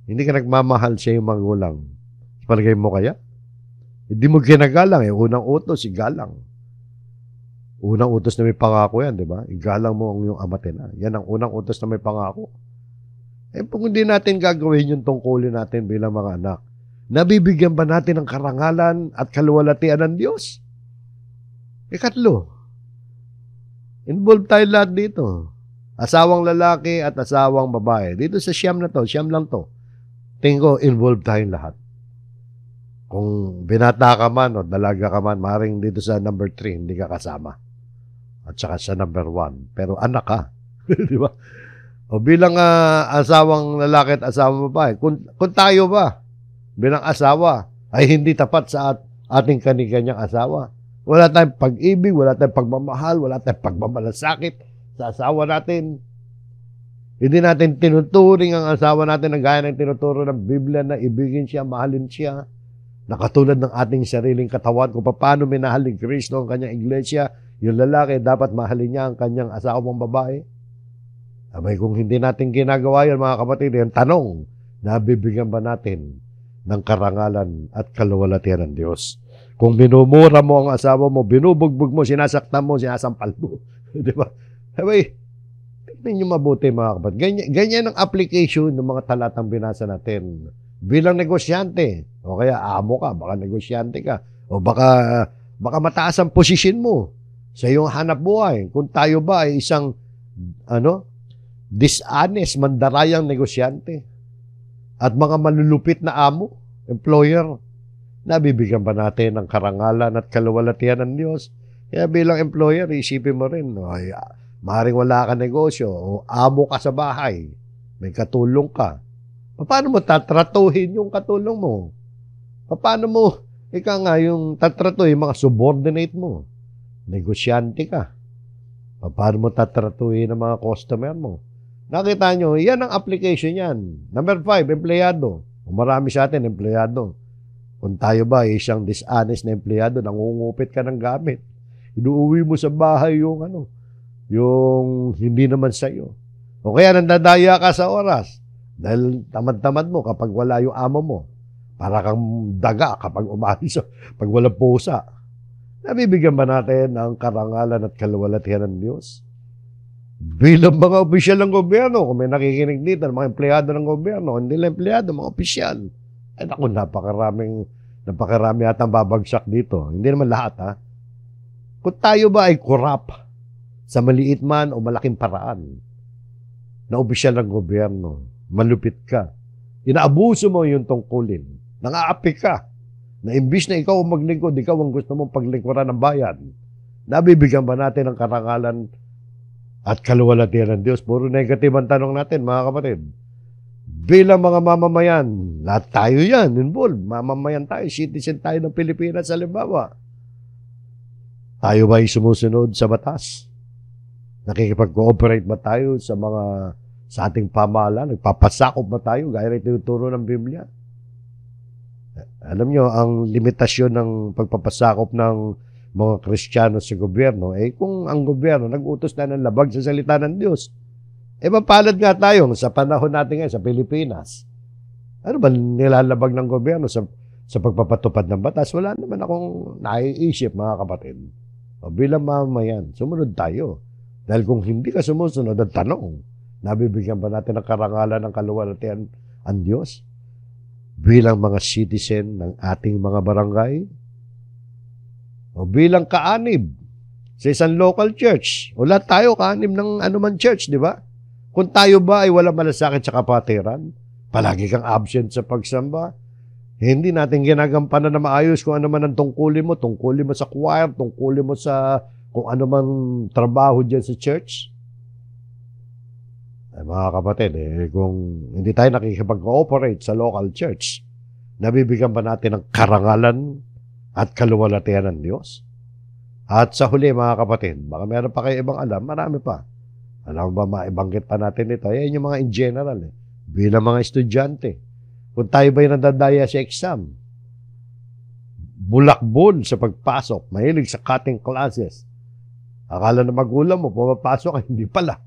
hindi ka nagmamahal sa iyong magulang, palagay mo kaya? Hindi mo ginagalang. Unang utos, igalang. Unang utos na may pangako yan, di ba? Igalang mo ang iyong ama't ina. Yan ang unang utos na may pangako. Kung hindi natin gagawin yung tungkulin natin bilang mga anak, nabibigyan ba natin ng karangalan at kaluwalhatian ng Diyos? Ikatlo, involved tayo lahat dito. Asawang lalaki at asawang babae. Dito sa siyam lang to. Tingin ko, involved tayong lahat. Kung binata ka man o dalaga ka man, maaaring dito sa number 3, hindi ka kasama. At saka sa number 1. Pero anak ka. Di ba? O bilang asawang lalaki at asawang babae, kung tayo ba, bilang asawa, ay hindi tapat sa ating kani-kanyang asawa. Wala tayong pag-ibig, wala tayong pagmamahal, wala tayong pagmamalasakit sa asawa natin. Hindi natin tinuturing ang asawa natin na gaya ng tinuturo ng Biblia na ibigin siya, mahalin siya. Nakatulad ng ating sariling katawan kung paano minahal ni Kristo ang kanyang iglesia, yung lalaki dapat mahalin niya ang kanyang asawang babae. Abay, kung hindi natin ginagawa yan, mga kapatid, yung tanong, nabibigyan ba natin ng karangalan at kaluwalhatian ng Diyos? Kung minumura mo ang asawa mo, binubugbog mo, sinasaktan mo, sinasampal mo. Di ba? Abay, tignan nyo mabuti, mga kapatid. Ganyan ang application ng mga talatang binasa natin. Bilang negosyante, o kaya amo ka, baka negosyante ka, o baka mataas ang posisyon mo sa iyong hanap buhay. Kung tayo ba ay isang, dishonest, mandarayang negosyante, at mga malulupit na amo, employer, nabibigyan ba natin ng karangalan at kaluwalhatian ng Diyos? Kaya bilang employer, isipin mo rin, maaaring wala ka negosyo, o amo ka sa bahay, may katulong ka. Paano mo tatratuhin yung katulong mo? Paano mo, yung tatratuhin mga subordinate mo? Negosyante ka. Paano mo tatratuhin ang mga customer mo? Nakita nyo, yan ang application yan. Number 5, empleyado. Marami sa atin, empleyado. Kung tayo ba, isang dishonest na empleyado, nangungupit ka ng gamit. Inuuwi mo sa bahay yung hindi naman sa'yo. O kaya nandadaya ka sa oras. Dahil tamad-tamad mo kapag wala yung amo mo. Para kang daga kapag umalis, pag walang pusa. Nabibigyan ba natin ang karangalan at kaluwalhatian ng Diyos? Bilang mga opisyal ng gobyerno, kung may nakikinig dito, mga empleyado ng gobyerno, hindi lang empleyado, mga opisyal. Ay naku, napakarami atang babagsak dito. Hindi naman lahat, ha? Kung tayo ba ay corrupt sa maliit man o malaking paraan na opisyal ng gobyerno, malupit ka, inaabuso mo yung tungkulin, nang-aapi ka, na imbis na ikaw ang maglingkod, ikaw ang gusto mong paglingkuran ng bayan, nabibigyan ba natin ng karangalan at kaluwalhatian ng Diyos? Puro negative ang tanong natin, mga kapatid. Bilang mga mamamayan, lahat tayo yan, involved. Mamamayan tayo, citizen tayo ng Pilipinas, halimbawa. Tayo ba ay sumusunod sa batas? Nakikipag-cooperate ba tayo sa ating pamahalaan? Nagpapasakop ba tayo gaya ng tinuturo ng Biblia? Alam nyo, ang limitasyon ng pagpapasakop ng mga Kristiyano sa gobyerno, kung ang gobyerno nag-utos na ng labag sa salita ng Diyos, mapalad nga tayo sa panahon natin ngayon sa Pilipinas. Ano ba nilalabag ng gobyerno sa pagpapatupad ng batas? Wala naman akong naiisip, mga kapatid. O bilang mamamayan, sumunod tayo. Dahil kung hindi ka sumusunod, ang tanong, nabibigyan ba natin ng karangalan ng kaluwalhatian ang Diyos? bilang mga citizen ng ating mga barangay o bilang kaanib sa isang local church. O lahat tayo kaanib ng anuman church, di ba? Kung tayo ba ay walang malasakit sa kapatiran, palagi kang absent sa pagsamba, hindi natin ginagampanan na maayos kung ano man ang tungkulin mo sa choir, tungkulin mo sa kung ano man trabaho dyan sa church. Ay, mga kapatid, kung hindi tayo nakikipag-cooperate sa local church, nabibigyan ba natin ng karangalan at kaluwalhatian ng Diyos? At sa huli, mga kapatid, baka meron pa kayo ibang alam, marami pa. Alam ba, maibanggit pa natin ito? Ayan yung mga in general, bilang mga estudyante. Kung tayo ba'y nadadaya sa exam, bulakbol sa pagpasok, mahilig sa cutting classes, akala na magulang mo, pumapasok, hindi pala.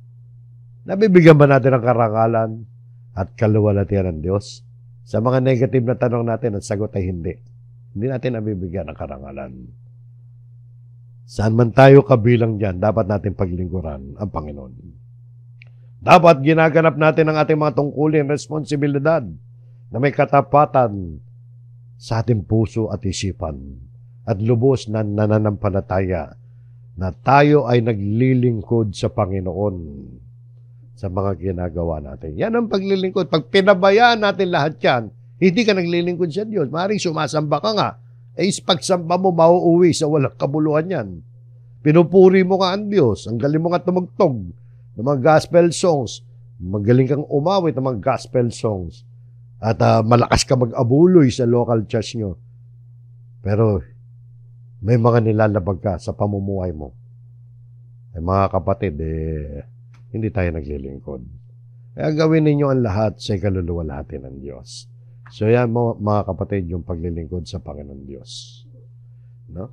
Nabibigyan ba natin ng karangalan at kaluwalhatian ng Diyos? Sa mga negative na tanong natin, ang sagot ay hindi. Hindi natin nabibigyan ng karangalan. Saan man tayo kabilang dyan, dapat natin paglingkuran ang Panginoon. Dapat ginaganap natin ang ating mga tungkulin, responsibilidad, na may katapatan sa ating puso at isipan at lubos na nananampalataya na tayo ay naglilingkod sa Panginoon sa mga ginagawa natin. Yan ang paglilingkod. Pag pinabayaan natin lahat yan, hindi ka naglilingkod sa Diyos. Maaaring sumasamba ka nga, pagsamba mo, mauuwi sa walang kabuluhan yan. Pinupuri mo ka ang Diyos. Ang galing mo nga tumugtog ng mga gospel songs. Magaling kang umawit ng mga gospel songs. At malakas ka mag-abuloy sa local church nyo. Pero may mga nilalabag ka sa pamumuhay mo. Mga kapatid, hindi tayo naglilingkod. Kaya gawin ninyo ang lahat sa ikaluluwalhati ng Diyos. So yan mga kapatid, yung paglilingkod sa Panginoon Diyos. No?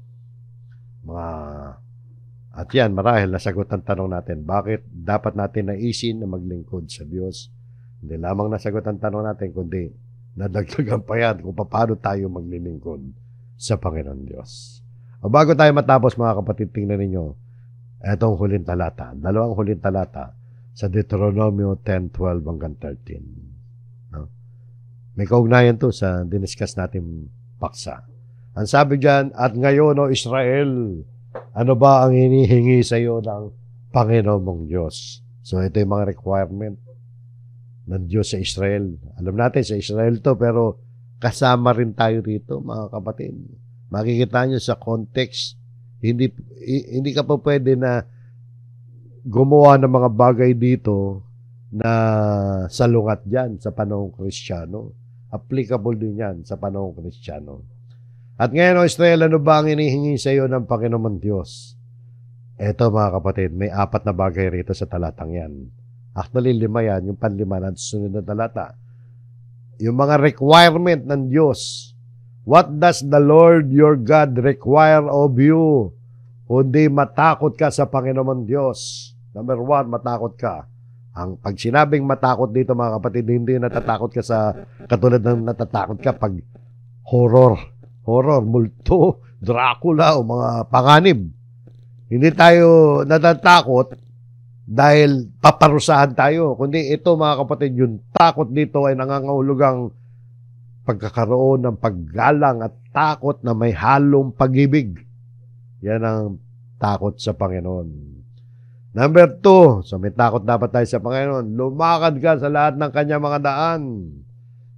At yan, marahil nasagot ang tanong natin, bakit dapat natin naisin na maglingkod sa Diyos? Hindi lamang nasagot ang tanong natin, kundi nadagdagan pa yan kung paano tayo maglilingkod sa Panginoon Diyos. O bago tayo matapos, mga kapatid, tingnan ninyo etong huling talata, dalawang huling talata sa Deuteronomio 10:12 hanggang 13. No? May kaugnayan to sa diniscuss natin paksa. Ang sabi diyan, at ngayon, O Israel, ano ba ang hinihingi sa iyo ng Panginoon mong Diyos? So ito yung mga requirement ng Diyos sa Israel. Alam natin, sa Israel to, pero kasama rin tayo dito, mga kapatid. Makikita nyo sa context, hindi ka pa pwede na gumawa ng mga bagay dito na salungat dyan sa panahong Kristiyano. Applicable din yan sa panahong Kristiyano. At ngayon, O Israel, ano ba ang inihingi sa iyo ng Panginoon Diyos? Eto, mga kapatid, may 4 na bagay rito sa talatang yan. Actually, 5 yan, yung panlima na susunod na talata. Yung mga requirement ng Diyos. What does the Lord your God require of you? Kundi matakot ka sa Panginoon Diyos. Number 1, matakot ka. Pag sinabing matakot dito, mga kapatid, hindi natatakot ka sa katulad ng natatakot ka pag horror, multo, Dracula o mga panganib. Hindi tayo natatakot dahil paparusahan tayo. Kundi ito, mga kapatid, yung takot dito ay nangangahulugang pagkakaroon ng paggalang at takot na may halong pag-ibig. Yan ang takot sa Panginoon. Number 2, so may takot dapat tayo sa Panginoon. Lumakad ka sa lahat ng kanya mga daan.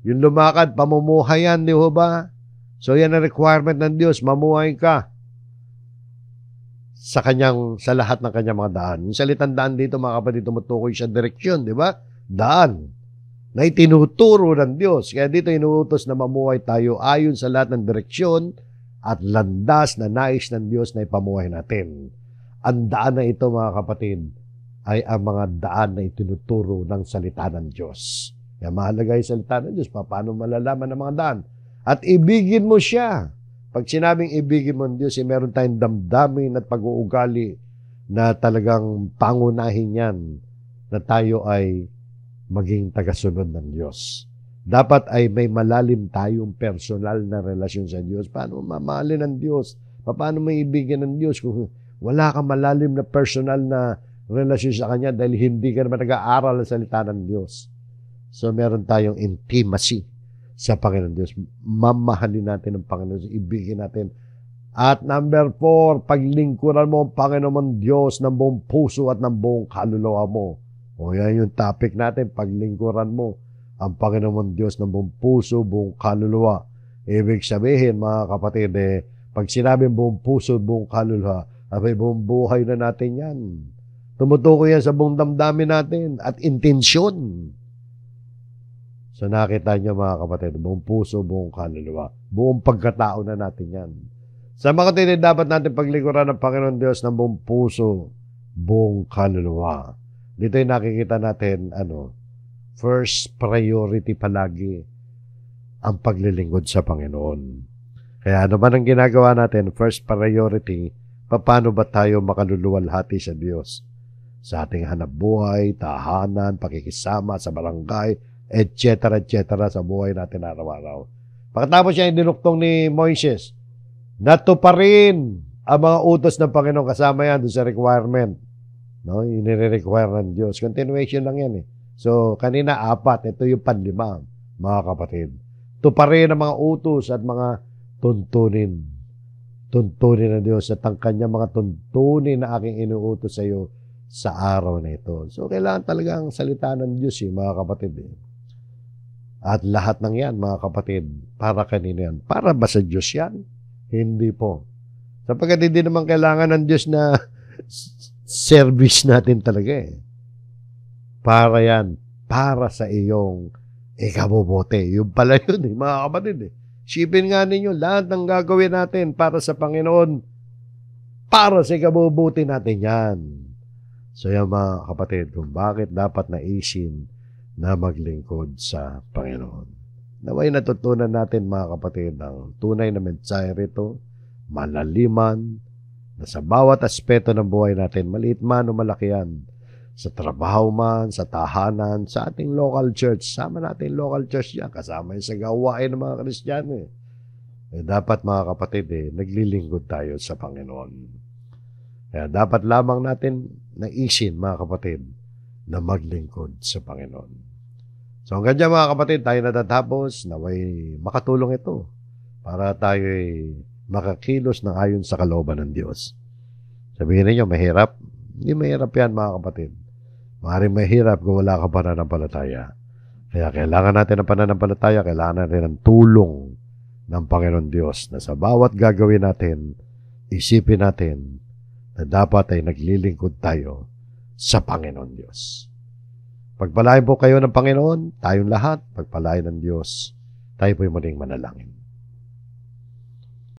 Yung lumakad, pamumuhayan, di ba? So yan ang requirement ng Diyos, mamuhay ka sa lahat ng kanyang mga daan. Yung salitang daan dito, mga kapatid, tumutukoy siya direksyon, di ba? Daan na itinuturo ng Diyos. Kaya dito inuutos na mamuhay tayo ayon sa lahat ng direksyon at landas na nais ng Diyos na ipamuhay natin. Ang daan na ito, mga kapatid, ay ang mga daan na itinuturo ng salita ng Diyos. Kaya mahalaga yung salita ng Diyos. Paano malalaman ng mga daan? At ibigin mo siya. Pag sinabing ibigin mo ng Diyos, meron tayong damdamin at pag-uugali na talagang pangunahin yan na tayo ay maging tagasunod ng Diyos. Dapat ay may malalim tayong personal na relasyon sa Diyos. Paano mamahalin ng Diyos? Paano may ibigin ng Diyos kung wala kang malalim na personal na relasyon sa Kanya dahil hindi ka naman nag-aaral ng salita ng Diyos? So, meron tayong intimacy sa Panginoon Diyos. Mamahalin natin ang Panginoon Diyos. Ibigin natin. At number 4, paglingkuran mo ang Panginoon Diyos ng buong puso at ng buong kaluluwa mo. O yan yung topic natin, paglingkuran mo ang Panginoon Diyos ng buong puso, buong kaluluwa. Ibig sabihin, mga kapatid, pag sinabing buong puso, buong kaluluwa, abay buong buhay na natin yan. Tumutukoy yan sa buong damdamin natin at intensyon. So nakita niyo mga kapatid, buong puso, buong kaluluwa, buong pagkatao na natin yan. Sa mga kapatid, dapat natin paglingkuran ng Panginoon Diyos ng buong puso, buong kaluluwa. Dito ay nakikita natin, first priority palagi ang paglilingkod sa Panginoon. Kaya ano man ang ginagawa natin, first priority, paano ba tayo makaluluwalhati sa Diyos? Sa ating hanap buhay, tahanan, pakikisama sa barangay, etc. sa buhay natin araw-araw. Pagkatapos siya dinuktong ni Moises, natuparin ang mga utos ng Panginoon, kasama yan doon sa requirement. No? Inire-require ng Diyos. Continuation lang yan . So, kanina 4, ito yung 5, mga kapatid. Tuparin ang mga utos at mga tuntunin. Tuntunin ng Diyos at ang kanya mga tuntunin na aking inuutos sa iyo sa araw na ito. So, kailangan talagang salita ng Diyos, mga kapatid. At lahat ng yan, mga kapatid, para kanino yan? Para ba sa Diyos yan? Hindi po. Sapagkat hindi naman kailangan ng Diyos na service natin talaga . Para yan, para sa iyong ikabubuti. Yung pala yun, mga kapatid . Isipin nga ninyo, lahat ng gagawin natin para sa Panginoon, para sa ikabubuti natin yan. So yan mga kapatid, kung bakit dapat naisin na maglingkod sa Panginoon. Naway natutunan natin mga kapatid ang tunay na mensahe rito, malaliman, na sa bawat aspeto ng buhay natin, maliit man o malaki yan, sa trabaho man, sa tahanan, sa ating local church, sama natin local church yan, kasama yung sa gawain ng mga Kristiyano . Dapat mga kapatid, naglilingkod tayo sa Panginoon. Kaya dapat lamang natin naisin mga kapatid, na maglingkod sa Panginoon. So hanggang dyan mga kapatid, tayo natatapos, naway makatulong ito para tayo makakilos ng ayon sa kalooban ng Diyos. Sabihin niyo, mahirap? Hindi mahirap yan mga kapatid. Maaaring mahirap kung wala ka pananampalataya. Kaya kailangan natin ng pananampalataya, kailangan natin ng tulong ng Panginoon Diyos na sa bawat gagawin natin, isipin natin na dapat ay naglilingkod tayo sa Panginoon Diyos. Pagpalain po kayo ng Panginoon, tayong lahat, pagpalain ng Diyos, tayo po'y muling manalangin.